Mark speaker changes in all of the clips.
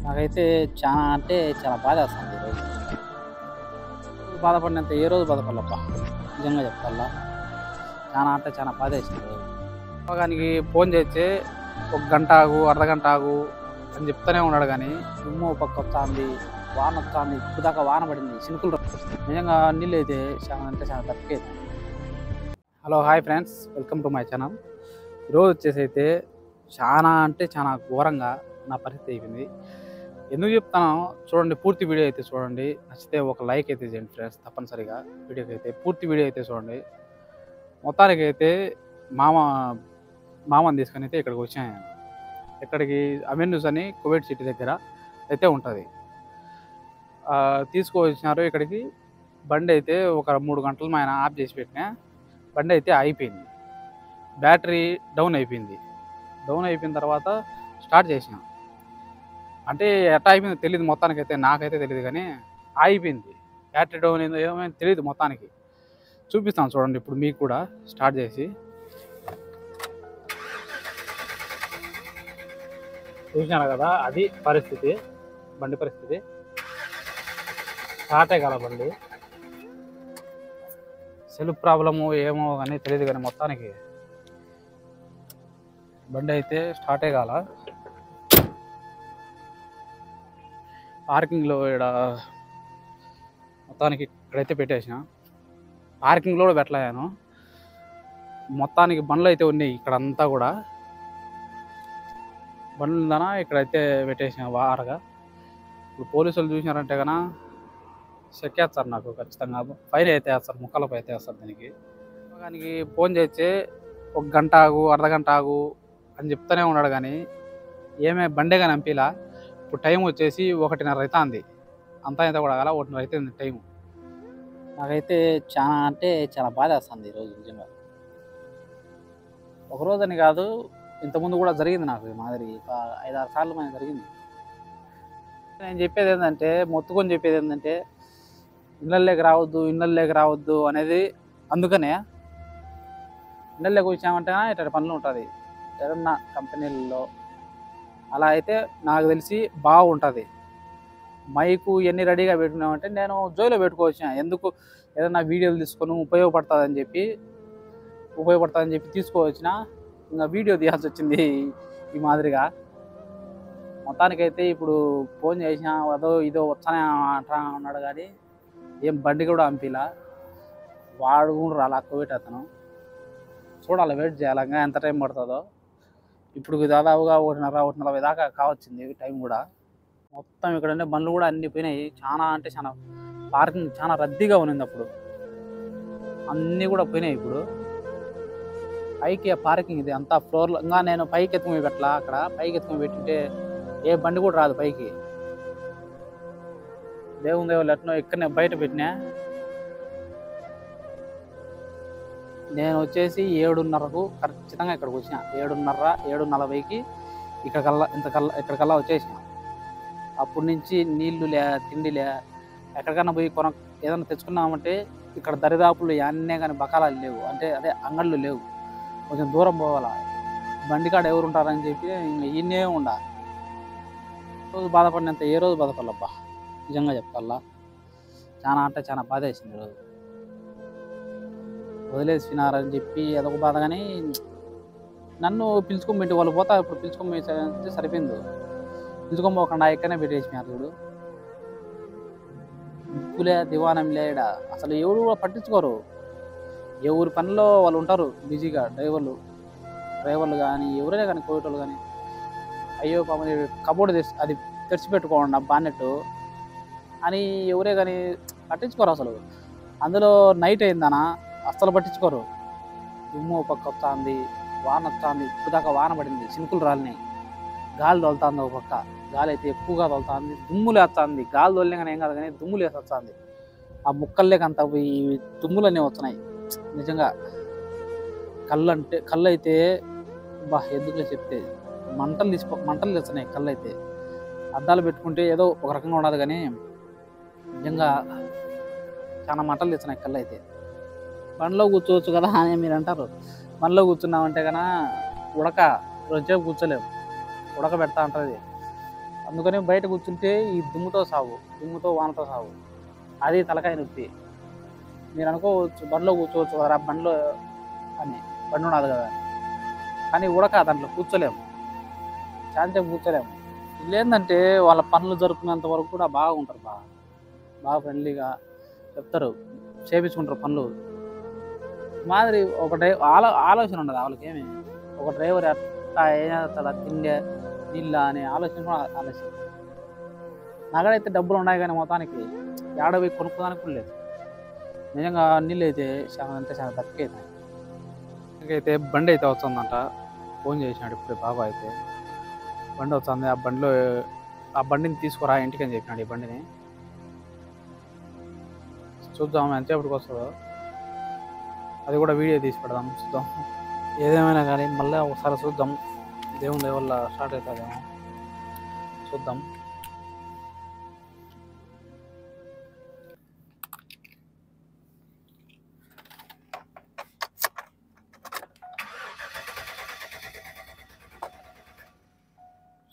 Speaker 1: నాకైతే చాలా అంటే చాలా బాధేస్తుంది ఈరోజు. బాధపడినంత ఏ రోజు బాధపడలబ్బా, నిజంగా చెప్పాలా. చాలా అంటే చాలా బాధేసింది ఈరోజు. ఉద్యోగానికి ఫోన్ చేస్తే ఒక గంట ఆగు, అర్ధగంట ఆగు అని చెప్తూనే ఉన్నాడు కానీ దుమ్ము ఒక పక్క వస్తుంది, వాన వస్తుంది. ఇప్పుడు దాకా వాన పడింది, చినుకులు నిజంగా నీళ్ళు అయితే చాలా అంటే చాలా తక్కువ. Hello hi friends, welcome to my channel. ఈరోజు వచ్చేసి అయితే చాలా అంటే చాలా ఘోరంగా నా పరిస్థితి అయిపోయింది. ఎందుకు చెప్తాను చూడండి, పూర్తి వీడియో అయితే చూడండి. నచ్చితే ఒక లైక్ అయితే చేయండి ఫ్రెండ్స్, తప్పనిసరిగా వీడియోకి అయితే పూర్తి వీడియో అయితే చూడండి. మొత్తానికి అయితే మామ మామని తీసుకొని అయితే ఇక్కడికి వచ్చాను. ఇక్కడికి అవెన్యూస్ అని కువైట్ సిటీ దగ్గర అయితే ఉంటుంది. తీసుకువచ్చినారు ఇక్కడికి. బండి అయితే ఒక 3 గంటల ఆయన ఆఫ్ చేసి పెట్టినా, బండి అయితే అయిపోయింది. బ్యాటరీ డౌన్ అయిపోయింది. డౌన్ అయిపోయిన తర్వాత స్టార్ట్ చేసాం. అంటే ఎట్లా అయిపోయిందో తెలియదు, మొత్తానికైతే నాకైతే తెలియదు కానీ ఆగిపోయింది. బ్యాటరీ డౌన్ అయిందో ఏమైందో తెలియదు మొత్తానికి. చూపిస్తాను చూడండి ఇప్పుడు మీకు కూడా స్టార్ట్ చేసి. చూసినారు కదా, అది పరిస్థితి, బండి పరిస్థితి. స్టార్టే కాల బండి. సెల్ఫ్ ప్రాబ్లము ఏమో కానీ తెలియదు కానీ మొత్తానికి బండి అయితే స్టార్టే కాల. పార్కింగ్లో ఇక్కడ మొత్తానికి ఇక్కడైతే పెట్టేసిన. పార్కింగ్లో కూడా పెట్టలేను. మొత్తానికి బండ్లు అయితే ఉన్నాయి ఇక్కడంతా కూడా. బండ్లు ఉందనా ఇక్కడైతే పెట్టేసిన వారగా. ఇప్పుడు పోలీసులు చూసినారంటే కన్నా చెక్కేస్తారు నాకు ఖచ్చితంగా. ఫైన్ అయితే వేస్తారు, ముక్కలపై అయితే వేస్తారు దీనికి. దానికి ఫోన్ చేస్తే ఒక గంట ఆగు, అర్ధగంట ఆగు అని చెప్తూనే ఉన్నాడు కానీ ఏమే బండే కానీ అంపిలా. ఇప్పుడు టైం వచ్చేసి 1:30 అవుతుంది. అంతా అయితే కూడా కదా 1:30 అవుతుంది టైం. నాకైతే చాలా అంటే చాలా బాధేస్తుంది ఈరోజు నిజంగా. ఒకరోజని కాదు, ఇంతకుముందు కూడా జరిగింది నాకు ఈ మాదిరి. 5-6 సార్లు మనకి జరిగింది. నేను చెప్పేది ఏంటంటే, మొత్తుకొని చెప్పేది ఏంటంటే, ఇళ్ళల్లోకి రావద్దు అనేది. అందుకనే ఇళ్ళల్లోకి వచ్చామంటే ఇట్లా పనులు ఉంటుంది ఏదన్నా కంపెనీలలో. అలా అయితే నాకు తెలిసి బాగుంటుంది. మైకు ఇవన్నీ రెడీగా పెట్టుకున్నామంటే నేను జోలో పెట్టుకోవచ్చు. ఎందుకు ఏదన్నా వీడియోలు తీసుకొని ఉపయోగపడుతుందని చెప్పి తీసుకోవచ్చిన. ఇంకా వీడియో తీయాల్సి వచ్చింది ఈ మాదిరిగా. మొత్తానికైతే ఇప్పుడు ఫోన్ చేసిన అదో ఇదో వచ్చానే అంటా ఉన్నాడు కానీ ఏం బండి కూడా అంపిలా. వాడు కూడా రాలా కోవిడ్ అతను. చూడాలి, వెయిట్ చేయాలి ఇంకా ఎంత టైం పడుతుందో. ఇప్పుడు దాదాపుగా 1:40 దాకా కావచ్చింది టైం కూడా. మొత్తం ఇక్కడ బండ్లు కూడా అన్ని పోయినాయి. చాలా అంటే చాలా పార్కింగ్ చాలా రద్దీగా ఉన్నింది అప్పుడు. అన్నీ కూడా పోయినాయి ఇప్పుడు. పైకి పార్కింగ్ ఇది అంతా ఫ్లోర్లో. ఇంకా నేను పైకి ఎత్తుకుని పెట్టలా. అక్కడ పైకి ఎత్తుకుని పెట్టింటే ఏ బండి కూడా రాదు పైకి. దేవుళ్ళు ఎట్నో ఇక్కడనే బయట పెట్టినా. నేను వచ్చేసి 7:30కు ఖచ్చితంగా ఇక్కడికి వచ్చిన. 7:30, 7:40కి ఇక్కడికల్లా వచ్చేసిన. అప్పటి నుంచి నీళ్లు లే, తిండి లే. ఎక్కడికన్నా పోయి ఏదైనా తెచ్చుకున్నామంటే ఇక్కడ దరిదాపులు అన్నే కానీ బకాలాలు లేవు, అంటే అదే అంగళ్ళు లేవు. కొంచెం దూరం పోవాలా. బండికాడ ఎవరు ఉంటారని చెప్పి ఇంకా ఈయనే ఉండాలి. రోజు బాధపడినంత ఏ రోజు బాధపడలబ్బా, నిజంగా చెప్పాలా. చాలా అంటే చాలా బాధ వేసింది ఈరోజు. వదిలేసినారని చెప్పి అదొక బాధ కానీ నన్ను పిలుచుకొని వాళ్ళు పోతా. ఇప్పుడు పిలుచుకొని సరిపోయింది. పిలుచుకొని పోకుండా ఎక్కడనే పెట్టేసినారు చూడు. ఉప్పులే దివానం లేడ. అసలు ఎవరు కూడా పట్టించుకోరు. ఎవరి పనిలో వాళ్ళు ఉంటారు బిజీగా. డ్రైవర్లు కానీ ఎవరైనా కానీ కోవిటోళ్ళు కానీ. అయ్యో పాపం కబోర్డు అది తెరిచిపెట్టుకోండి బాన్నెట్టు అని ఎవరే కానీ పట్టించుకోరు అసలు. అందులో నైట్ అయిందనా అస్సలు పట్టించుకోరు. దుమ్ము పక్క వస్తుంది, వాన వస్తుంది. ఇప్పుడు దాకా వాన పడింది, చినుకులు రాలినాయి. గాలి తోలుతుంది ఒక పక్క. గాలి అయితే ఎక్కువగా తోలుతుంది, దుమ్ములు వేస్తుంది. గాలి తోలినా కానీ ఏం కాదు కానీ దుమ్ములు వేస్తుంది. ఆ ముక్కల్లోకి అంత ఈ దుమ్ములన్నీ వస్తున్నాయి నిజంగా. కళ్ళు అయితే ఎందుకులే చెప్తే మంటలు తెస్తున్నాయి కళ్ళు అయితే. అద్దాలు పెట్టుకుంటే ఏదో ఒక రకంగా ఉండదు కానీ నిజంగా చాలా మంటలు తెస్తున్నాయి కళ్ళు అయితే. బండిలో కూర్చోవచ్చు కదా అని మీరు అంటారు. బండిలో కూర్చున్నామంటే కన్నా రోజుసేపు కూర్చోలేము, ఉడకబెడతా ఉంటుంది. అందుకని బయట కూర్చుంటే ఈ దుమ్ముతో సాగు, దుమ్ముతో వానతో సాగు. అది తలకాయ నొప్పి. మీరు అనుకోవచ్చు బండిలో కూర్చోవచ్చు కదా బండిలో అని, బండి ఉన్నది కదా, కానీ ఉడక దాంట్లో కూర్చోలేము, శాంతిగా కూర్చోలేము. వీళ్ళు ఏంటంటే వాళ్ళ పనులు జరుపుకునేంత వరకు కూడా బాగుంటారు, బాగా ఫ్రెండ్లీగా చెప్తారు, చేపించుకుంటారు పనులు. మాదిరి ఒక ఆలోచన ఉండదు వాళ్ళకి. ఏమి ఒక డ్రైవర్ ఎట్లా ఏం చేస్తాడా, తిండే నీళ్ళ అనే ఆలోచన కూడా ఆలోచన. నగడైతే డబ్బులు ఉన్నాయి కానీ మొత్తానికి ఏడవి కొనుక్కోదానికి కూడా లేదు. నిజంగా నీళ్ళు అయితే చాలా అంటే చాలా తక్కువైనాయి. ఇంకైతే బండి అయితే వస్తుందంట, ఫోన్ చేసినాడు ఇప్పుడు బాబా అయితే. బండి వస్తుంది, ఆ బండిని తీసుకురా ఇంటికి అని చెప్పినాడు. ఈ బండిని చూద్దాం ఎంతసేపటికి వస్తుందో, అది కూడా వీడియో తీసి పెడదాం, చూద్దాం. ఏదేమైనా కానీ మళ్ళీ ఒకసారి చూద్దాం, దేవుని దయ వల్ల స్టార్ట్ అవుతుందేమో, చూద్దాం.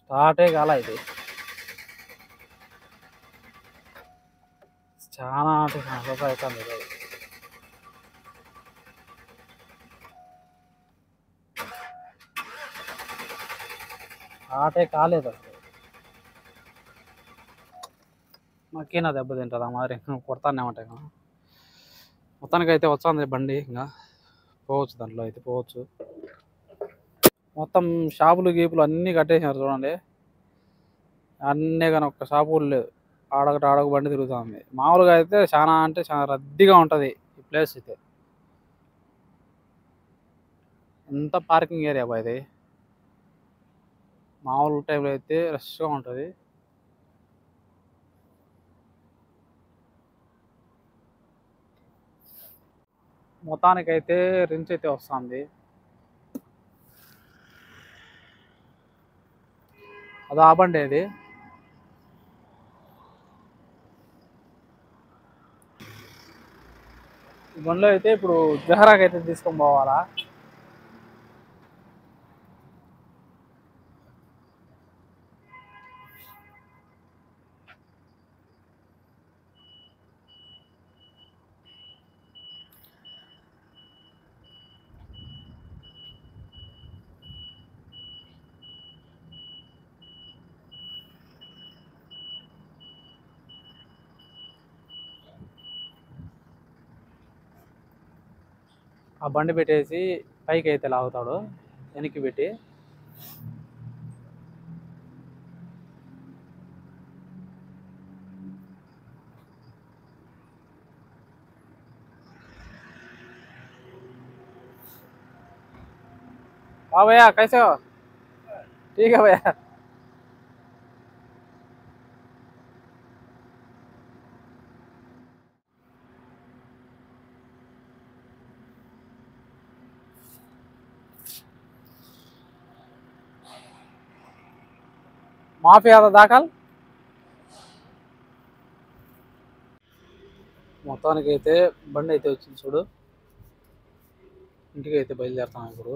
Speaker 1: స్టార్టే కాల ఇది, చాలా అంటే చాలా సేపు అవుతుంది ఈరోజు. స్టార్టే కాలేదు అసలు. నాకేనా దెబ్బ తింటుందా మరి, కొడతానే ఉంటాయి. మొత్తానికి అయితే వస్తుంది బండి, ఇంకా పోవచ్చు, దాంట్లో అయితే పోవచ్చు. మొత్తం షాపులు గీపులు అన్నీ కట్టేసినారు చూడండి, అన్నీ కానీ ఒక్క షాపు కూడా లేదు. ఆడొకటి ఆడొక బండి తిరుగుతుంది. మామూలుగా అయితే చాలా అంటే చాలా రద్దీగా ఉంటుంది ఈ ప్లేస్ అయితే. ఎంత పార్కింగ్ ఏరియా బా ఇది, మామూలు టైంలో అయితే రష్గా ఉంటుంది. మొత్తానికైతే రించ్ అయితే వస్తుంది. అది ఆ బండి అది. ఈ బండిలో అయితే ఇప్పుడు జహరాకి అయితే తీసుకొని పోవాలా. ఆ బండి పెట్టేసి పైకి అయితే లాగుతాడు, వెనక్కి పెట్టి. हाँ भैया कैसे हो, ठीक है भैया. మాఫీ అదా దాఖల్. మొత్తానికి అయితే బండి అయితే వచ్చింది చూడు, ఇంటికి అయితే బయలుదేరుతాం ఇప్పుడు.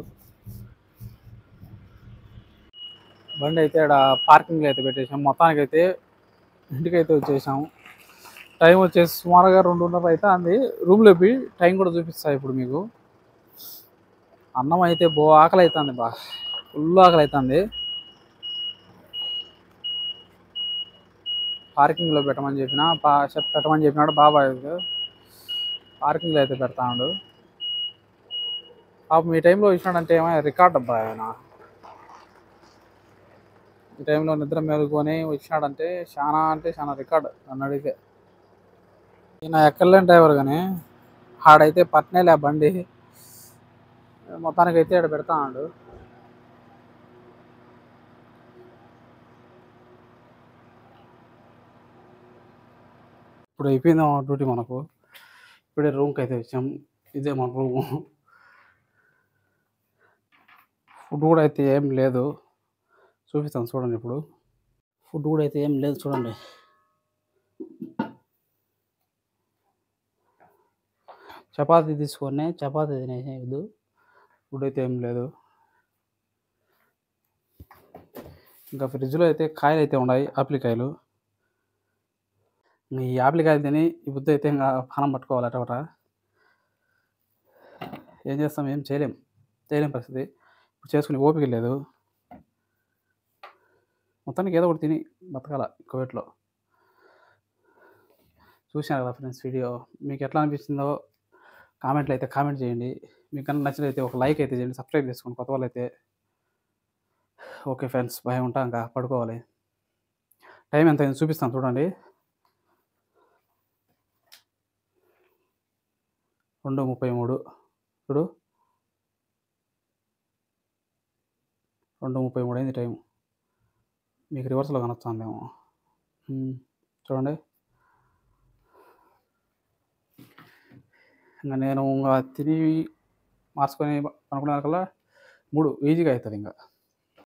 Speaker 1: బండి అయితే ఇక్కడ పార్కింగ్లో అయితే పెట్టేసాం. మొత్తానికి అయితే ఇంటికి అయితే వచ్చేసాము. టైం వచ్చేసి సుమారుగా 2:30 అయితే అంది. రూమ్లో పోయి టైం కూడా చూపిస్తాయి ఇప్పుడు మీకు. అన్నం అయితే ఆకలి అవుతుంది, బాగా ఫుల్ ఆకలి అవుతుంది. పార్కింగ్లో పెట్టమని చెప్పినాడు బాబాయ్. పార్కింగ్లో అయితే పెడతాడు. పాపం ఈ టైంలో ఇచ్చినాడంటే ఏమైనా రికార్డ్ అబ్బా ఆయన. ఈ టైంలో నిద్ర మేలుకొని వచ్చినాడంటే చాలా అంటే చాలా రికార్డు నన్ను అడిగితే. ఈయన ఎక్కడలేని డ్రైవర్ కానీ ఆడైతే పట్నేలే బండి. మొత్తానికి అయితే ఇక్కడ పెడతాడు. ఇప్పుడు అయిపోయింది డ్యూటీ మనకు. ఇప్పుడే రూమ్కి అయితే వచ్చాం, ఇదే మన రూము. ఫుడ్ కూడా అయితే ఏం లేదు, చూపిస్తాను చూడండి. ఇప్పుడు ఫుడ్ కూడా అయితే ఏం లేదు చూడండి. చపాతీ తీసుకొని చపాతీ తినేసేది, ఫుడ్ అయితే ఏం లేదు. ఇంకా ఫ్రిడ్జ్‌లో అయితే కాయలైతే ఉన్నాయి. ఆపిల్ కాయలు. ఈ ఆపిల్ కాయలు తిని ఈ బుద్ధయితే ఇంగ పానం పట్టుకోవాలి ఎటొకట. ఏం చేస్తాం? ఏం చేయలేం. చేయలేని పరిస్థితి. ఇప్పుడు చేసుకునే ఓపిక లేదు. మొత్తానికి ఏదో ఒకటి తిని బతకాల ఈ కోవిడ్‌లో. చూశారు కదా ఫ్రెండ్స్ వీడియో. మీకెట్లా అనిపించిందో కామెంట్‌లో అయితే కామెంట్ చేయండి. మీకు గనుక నచ్చినట్లయితే ఒక లైక్ అయితే చేయండి. సబ్స్క్రైబ్ చేసుకోండి కొత్త వాళ్ళైతే. Okay friends. బాయ్. ఉంటా ఇంకా పడుకోవాలి. టైం ఎంతయిందో చూపిస్తాను చూడండి. 2:33 చూడు. 2:33 అయింది టైము. మీకు రివర్స్‌లో కనొస్తుందేమో. చూడండి. నేను తిని మార్చుకొని పనుకునేకల్లా 3 ఈజీగా అయితదింక.